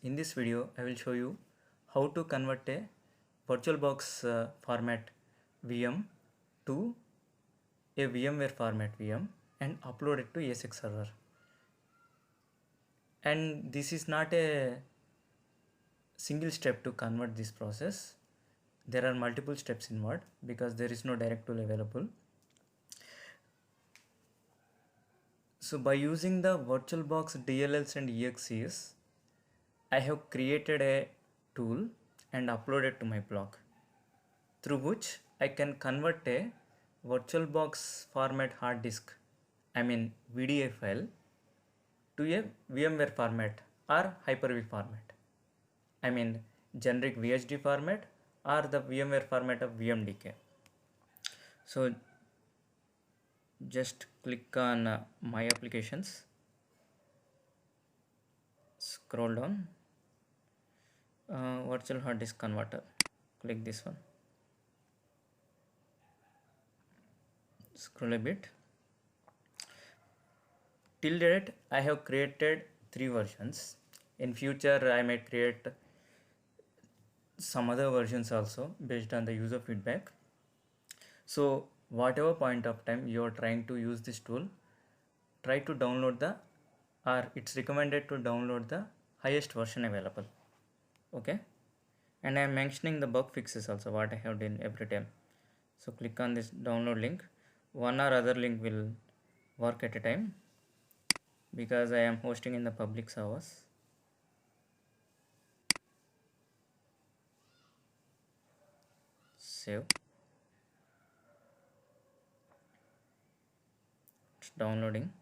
In this video, I will show you how to convert a VirtualBox format VM to a VMware format VM and upload it to ESX server. And this is not a single step to convert this process. There are multiple steps involved because there is no direct tool available. So by using the VirtualBox DLLs and EXEs, I have created a tool and uploaded to my blog, through which I can convert a VirtualBox format hard disk, VDA file, to a VMware format or Hyper-V format. Generic VHD format or the VMware format of VMDK. So just click on My Applications, scroll down, Virtual Hard Disk Converter, click this one, scroll a bit. Till date I have created 3 versions. In future I might create some other versions also based on the user feedback. So whatever point of time you are trying to use this tool, try to download it's recommended to download the highest version available. Okay, and I am mentioning the bug fixes also what I have done every time. So click on this download link. One or other link will work at a time because I am hosting in the public servers. Save. It's downloading.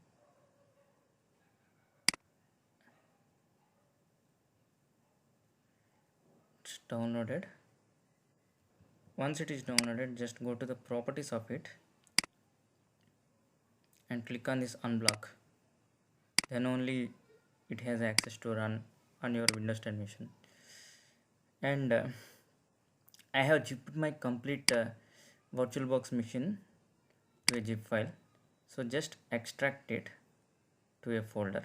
It's downloaded. Once it is downloaded, just go to the properties of it and click on this unblock. Then only it has access to run on your Windows 10 machine. And I have zipped my complete VirtualBox machine to a zip file. So just extract it to a folder.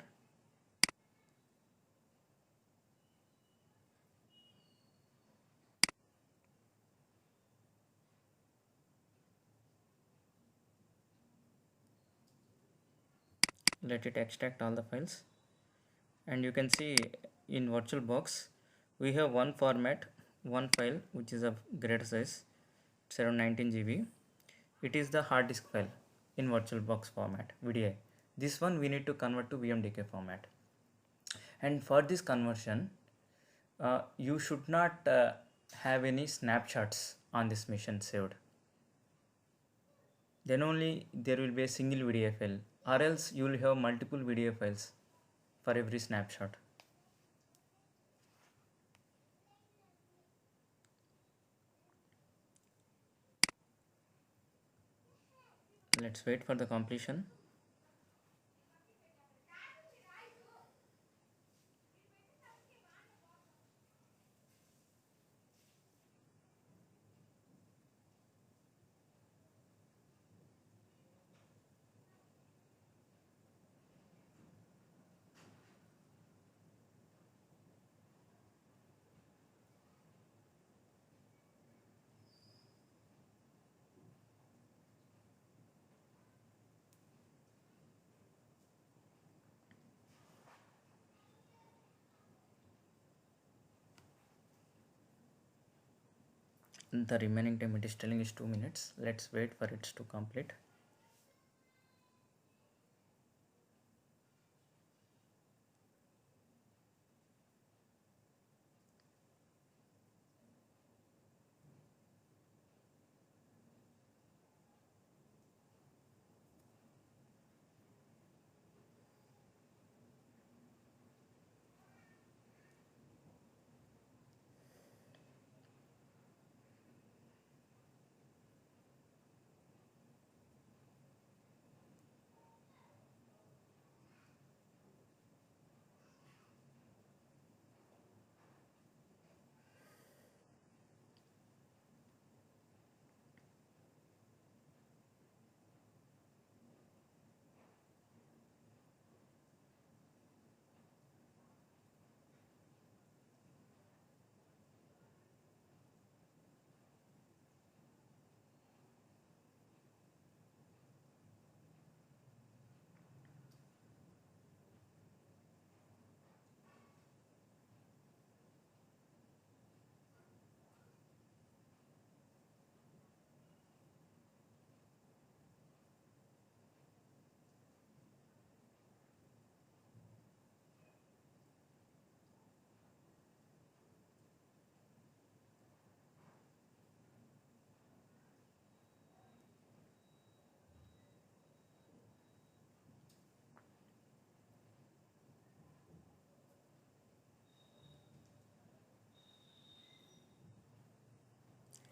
Let it extract all the files, and you can see in VirtualBox we have one format, one file which is of greater size. It's around 19 GB. It is the hard disk file in VirtualBox format VDI. This one we need to convert to VMDK format, and for this conversion you should not have any snapshots on this machine saved. Then only there will be a single VDI file, or else you will have multiple VDI files for every snapshot. Let's wait for the completion. The remaining time it is telling is 2 minutes. Let's wait for it to complete.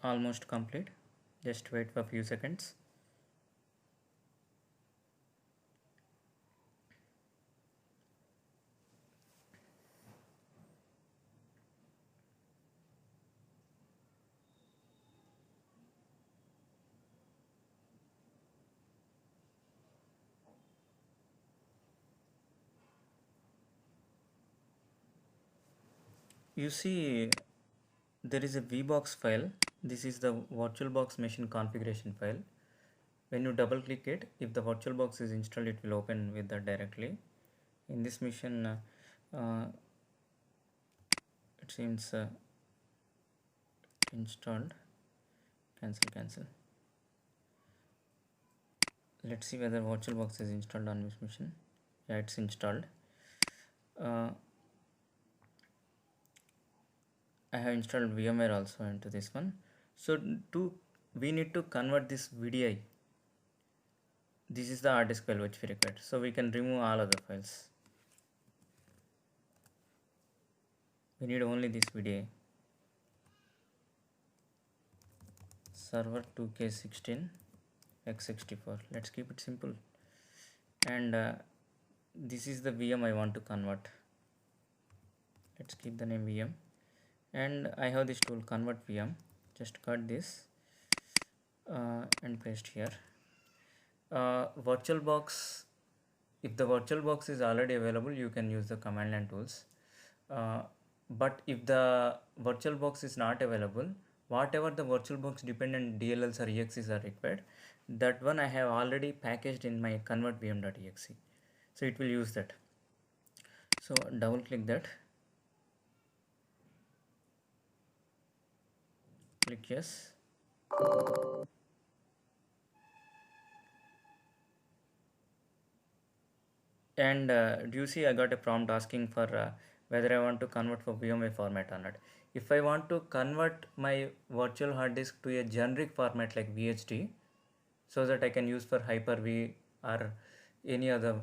almost complete. Just wait for a few seconds. You see, there is a VBox file. This is the VirtualBox machine configuration file. When you double click it, if the VirtualBox is installed, it will open with that directly. In this mission, it seems installed. Cancel. Let's see whether VirtualBox is installed on this machine. Yeah, it's installed. I have installed VMware also into this one. So we need to convert this VDI. This is the hard disk file which we required. So we can remove all other files. We need only this VDI. Server 2K16 x64. Let's keep it simple. And this is the VM I want to convert. Let's keep the name VM. And I have this tool convert VM. Just cut this and paste here. VirtualBox, if the VirtualBox is already available, you can use the command line tools. But if the VirtualBox is not available, whatever the VirtualBox dependent DLLs or exes are required, that one I have already packaged in my convertvm.exe. So it will use that. So double click that. Click yes. And do you see I got a prompt asking for whether I want to convert for VMware format or not. If I want to convert my virtual hard disk to a generic format like VHD, so that I can use for Hyper-V or any other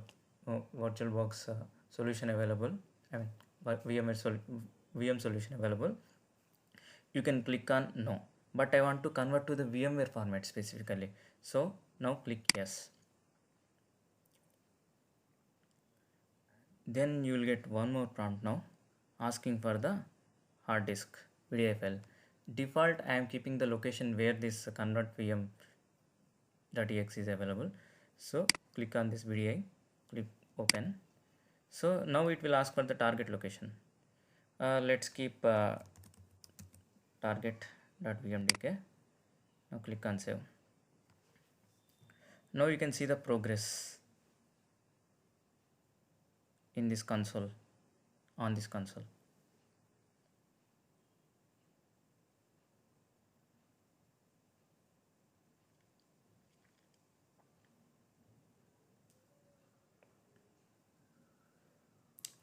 VirtualBox solution available, I mean VM solution available, you can click on no. But I want to convert to the VMware format specifically. So now click yes. Then you will get one more prompt now asking for the hard disk VDI file. Default I am keeping the location where this convertvm.exe is available. So click on this VDI, click open. So now it will ask for the target location. Let's keep target.vmdk. Now click on save. Now you can see the progress in this console, on this console.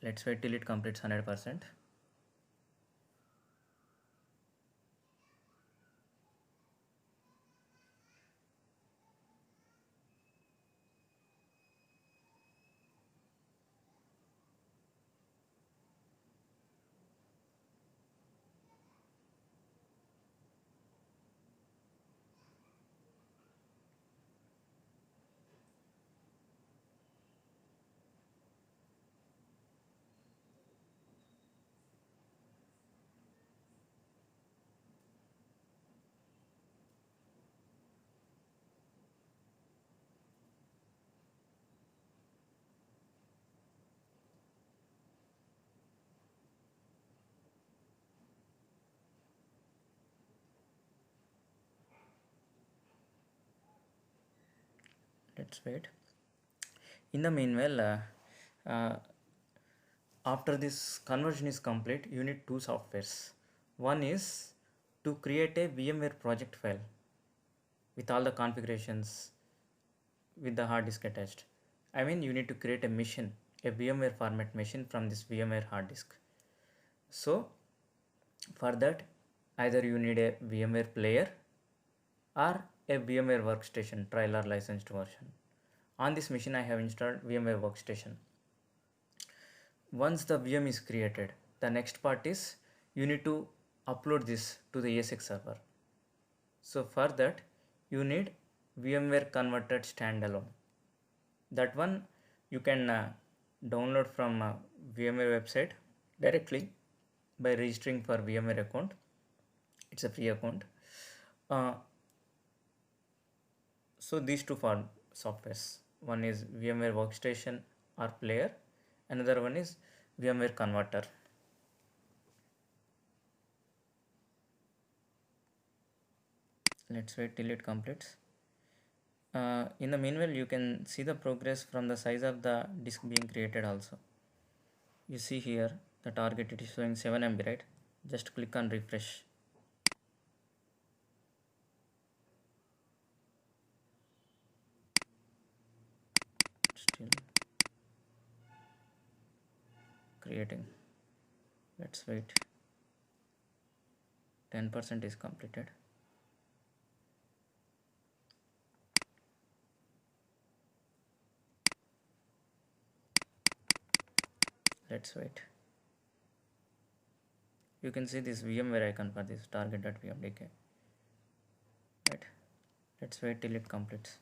Let's wait till it completes 100%. Let's wait. In the meanwhile, after this conversion is complete, you need two softwares. One is to create a VMware project file with all the configurations with the hard disk attached. I mean, you need to create a machine, a VMware format machine from this VMware hard disk. So for that, either you need a VMware player or a VMware workstation trial or licensed version. On this machine, I have installed VMware workstation. Once the VM is created, the next part is you need to upload this to the ESX server. So for that you need VMware Converted standalone. That one you can download from VMware website directly by registering for VMware account. It's a free account. Uh, so these two for softwares. One is VMware Workstation or Player. Another one is VMware Converter. Let's wait till it completes. In the meanwhile, you can see the progress from the size of the disk being created also. You see here the target, it is showing 7 MB, right? Just click on refresh. Still creating. Let's wait. 10% is completed. Let's wait. You can see this VMware icon for this target.vmdk. Right. Let's wait till it completes.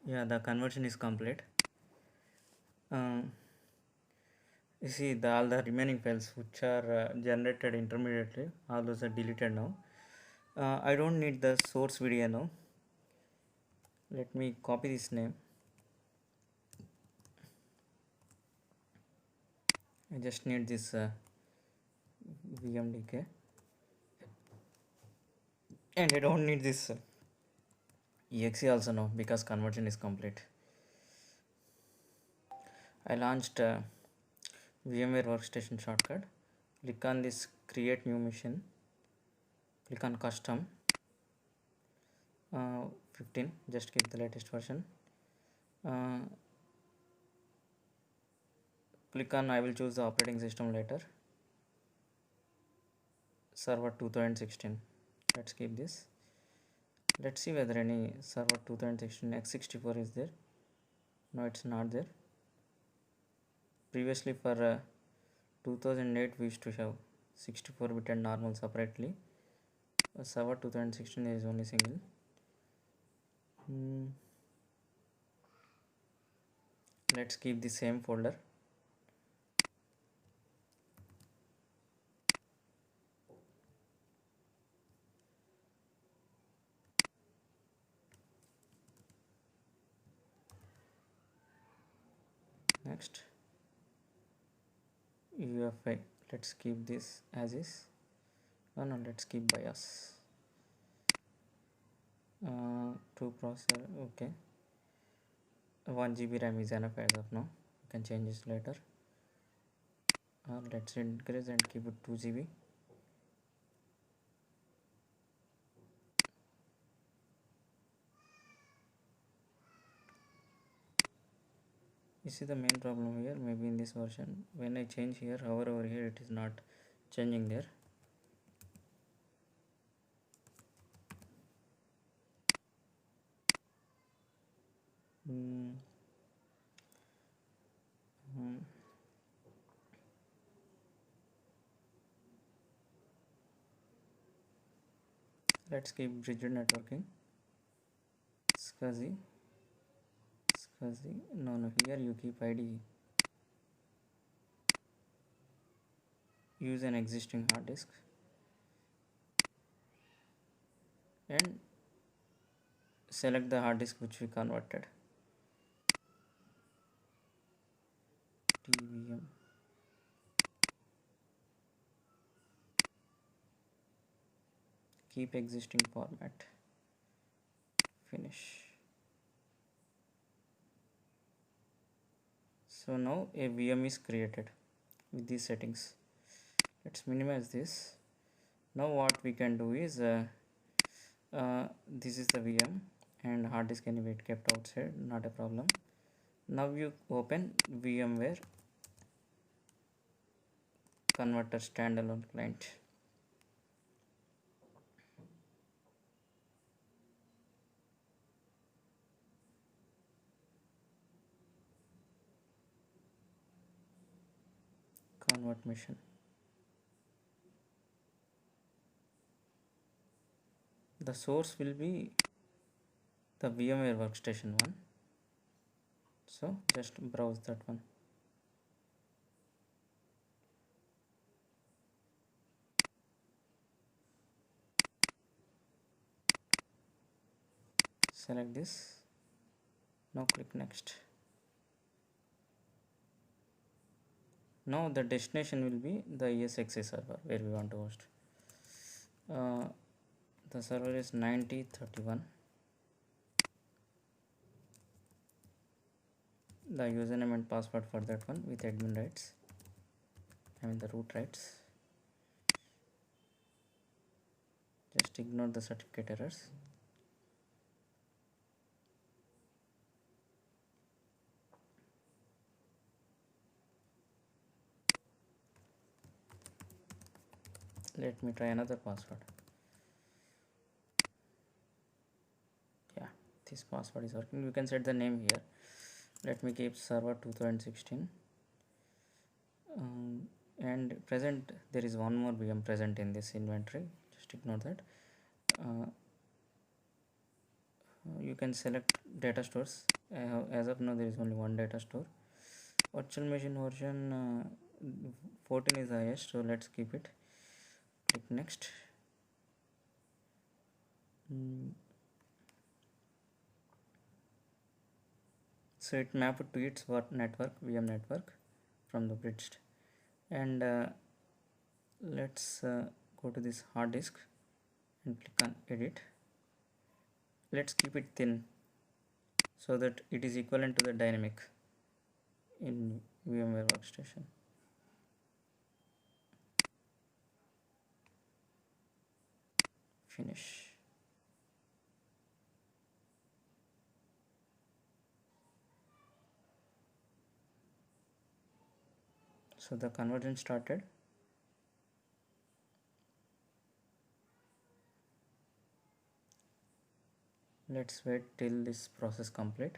Yeah, the conversion is complete. um, you see all the remaining files which are generated intermediately, all those are deleted now. I don't need the source video now. Let me copy this name. I just need this vmdk, and I don't need this exe also now because conversion is complete. I launched VMware Workstation shortcut. Click on this create new machine. Click on custom 15. Just keep the latest version. Uh, click on I will choose the operating system later. Server 2016. Let's keep this. Let's see whether any server 2016 x64 is there. No, it's not there. Previously for 2008 we used to have 64-bit and normal separately. Server 2016 is only single. Let's keep the same folder. Next, UFI. Let's keep this as is. Oh no, let's keep BIOS. 2 processor. Okay. 1 GB RAM is enough as of now. You can change this later. Let's increase and keep it 2 GB. You see the main problem here, maybe in this version. When I change here, hover over here, it is not changing there. Let's keep rigid networking. SCSI. No, here you keep IDE. Use an existing hard disk and select the hard disk which we converted. TVM. Keep existing format. Finish. So now a VM is created with these settings. Let's minimize this. Now what we can do is this is the VM and hard disk anyway it kept outside, not a problem. Now you open VMware converter standalone client. Convert mission. The source will be the VMware workstation one. So just browse that one. Select this. Now click next. Now the destination will be the ESXi server where we want to host. The server is 9031. The username and password for that one with admin rights, the root rights. Just ignore the certificate errors. Let me try another password. Yeah, this password is working. You can set the name here. Let me keep server 2016. And present, there is one more VM present in this inventory. Just ignore that. You can select data stores. As of now there is only one data store. Virtual machine version 14 is the highest, so let's keep it. Click next. So it mapped to its network, VM network from the bridged. And let's go to this hard disk and click on edit. Let's keep it thin so that it is equivalent to the dynamic in VMware Workstation. Finish. So the conversion started. Let's wait till this process complete.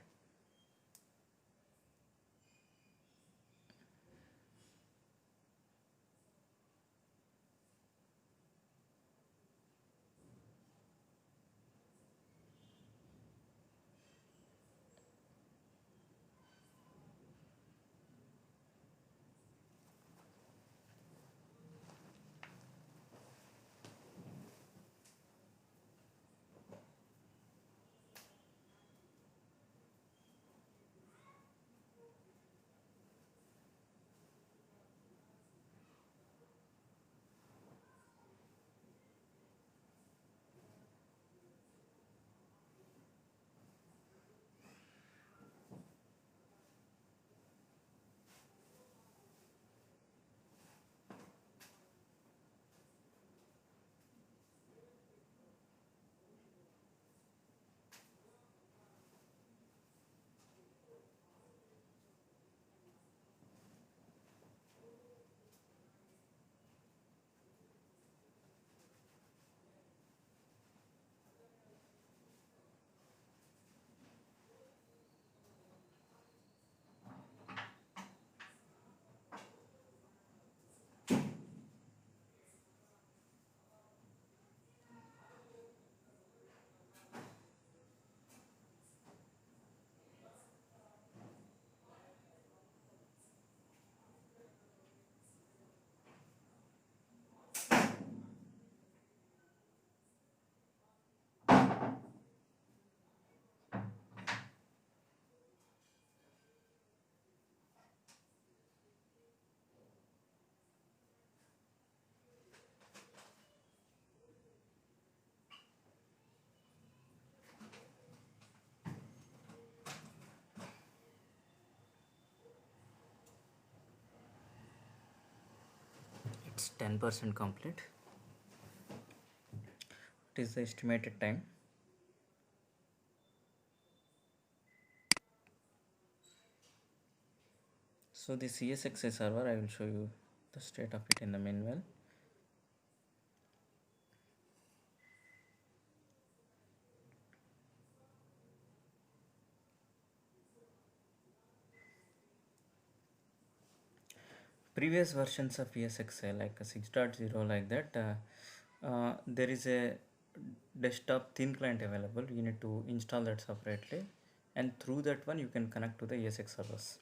It's 10% complete. What is the estimated time? So the CSXA server, I will show you the state of it in the meanwhile. Previous versions of ESXi like 6.0 like that, there is a desktop thin client available. You need to install that separately, and through that one you can connect to the ESX servers.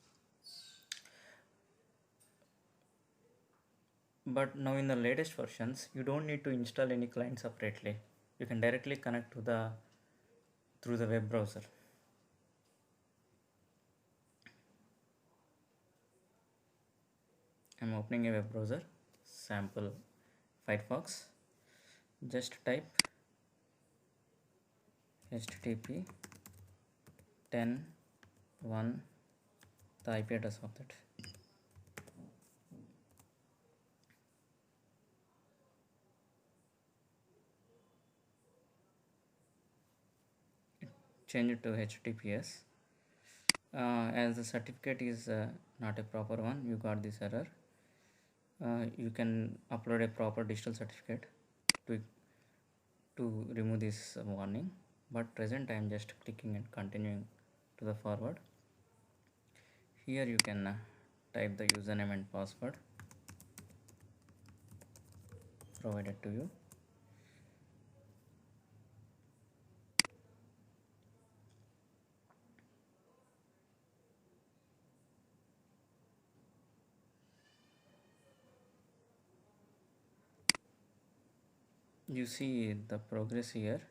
But now in the latest versions you don't need to install any client separately. You can directly connect to the through the web browser. I'm opening a web browser, sample Firefox. Just type http 10.1, the IP address of that. Change it to HTTPS. As the certificate is not a proper one, you got this error. You can upload a proper digital certificate to remove this warning, but present I am just clicking and continuing to the forward. Here you can type the username and password provided to you. you see the progress here.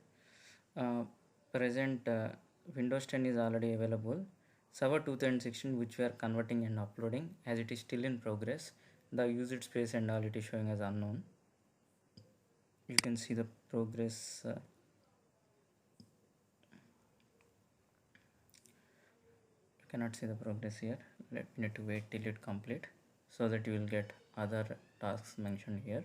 Present Windows 10 is already available. Server 2016 which we are converting and uploading, as it is still in progress. The usage space and all it is showing as unknown. You can see the progress. You cannot see the progress here. We need to wait till it complete so that you will get other tasks mentioned here.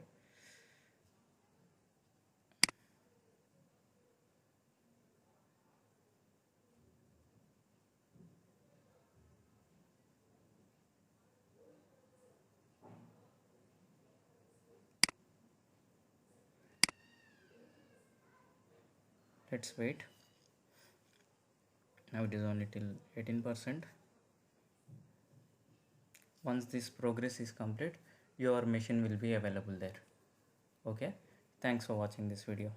Let's wait. Now it is only till 18%. Once this progress is complete, your machine will be available there. Okay, thanks for watching this video.